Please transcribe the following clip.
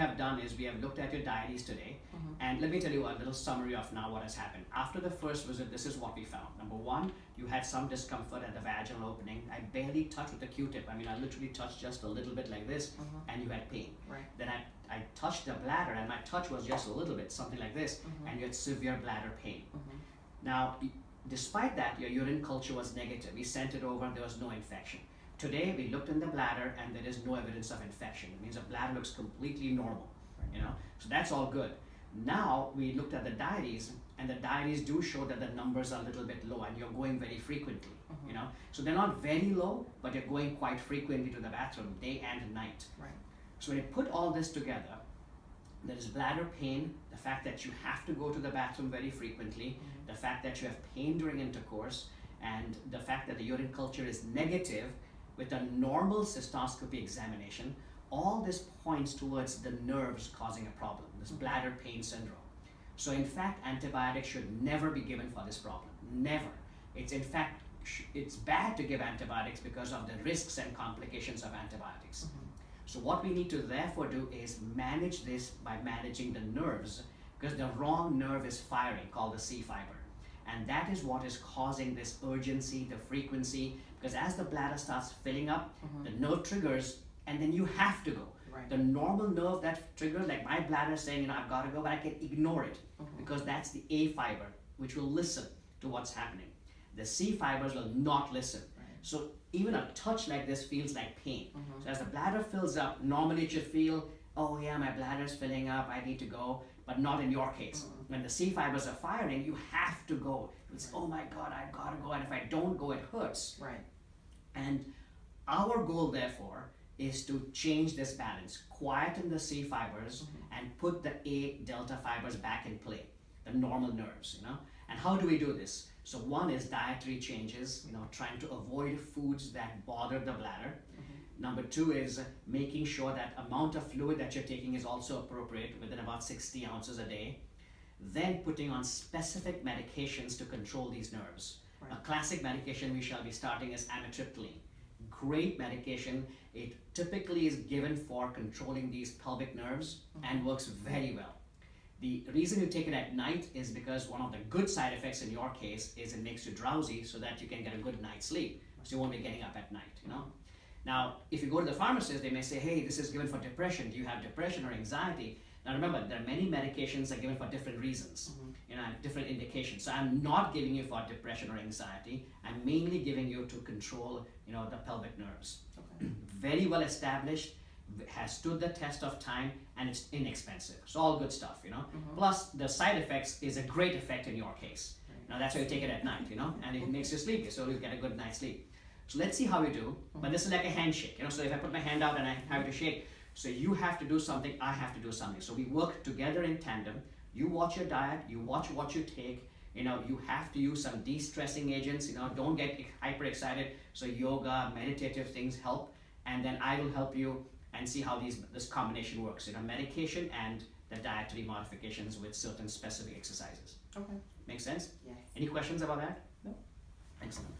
have done is we have looked at your diaries today, and let me tell you a little summary of now what has happened. After the first visit, this is what we found. Number one, you had some discomfort at the vaginal opening. I barely touched with the Q-tip. I mean, I literally touched just a little bit like this, and you had pain. Right. Then I touched the bladder, and my touch was just a little bit, something like this, and you had severe bladder pain. Now, despite that, your urine culture was negative. We sent it over, there was no infection. Today, we looked in the bladder and there is no evidence of infection. It means the bladder looks completely normal, so that's all good. Now, we looked at the diaries, and the diaries do show that the numbers are a little bit low and you're going very frequently, So they're not very low, but you're going quite frequently to the bathroom, day and night. Right. So when you put all this together, there is bladder pain, the fact that you have to go to the bathroom very frequently, the fact that you have pain during intercourse, and the fact that the urine culture is negative with a normal cystoscopy examination. All this points towards the nerves causing a problem, this bladder pain syndrome. So in fact, antibiotics should never be given for this problem, never. It's in fact, it's bad to give antibiotics because of the risks and complications of antibiotics. So what we need to therefore do is manage this by managing the nerves, because the wrong nerve is firing, called the C fiber. And that is what is causing this urgency, the frequency, because as the bladder starts filling up, the nerve triggers, and then you have to go. Right. The normal nerve that triggers, like my bladder saying, I've got to go, but I can ignore it because that's the A fiber, which will listen to what's happening. The C fibers will not listen. Right. So even a touch like this feels like pain. So as the bladder fills up, normally it should feel, oh yeah, my bladder's filling up, I need to go, but not in your case. When the C fibers are firing, you have to go. It's, oh my God, I've got to go, and if I don't go, it hurts. Right. And our goal, therefore, is to change this balance, quieten the C fibers, and put the A delta fibers back in play, the normal nerves, And how do we do this? So one is dietary changes, trying to avoid foods that bother the bladder. Number two is making sure that amount of fluid that you're taking is also appropriate, within about 60 ounces a day. Then putting on specific medications to control these nerves. Right. A classic medication we shall be starting is amitriptyline. Great medication. It typically is given for controlling these pelvic nerves and works very well. The reason you take it at night is because one of the good side effects in your case is it makes you drowsy so that you can get a good night's sleep. So you won't be getting up at night, Now, if you go to the pharmacist, they may say, hey, this is given for depression. Do you have depression or anxiety? Now remember, there are many medications that are given for different reasons, different indications. So I'm not giving you for depression or anxiety. I'm mainly giving you to control, the pelvic nerves. Okay. Very well established, has stood the test of time, and it's inexpensive. So all good stuff, Plus, the side effects is a great effect in your case. Now that's why you take it at night, and it makes you sleepy, so you get a good night's sleep. So let's see how you do, but this is like a handshake, So if I put my hand out and I have to shake, so you have to do something, I have to do something. So we work together in tandem. You watch your diet, you watch what you take, you have to use some de-stressing agents, don't get hyper excited. So yoga, meditative things help, and then I will help you and see how this combination works, medication and the dietary modifications with certain specific exercises. Okay. Make sense? Yes. Any questions about that? No. Excellent.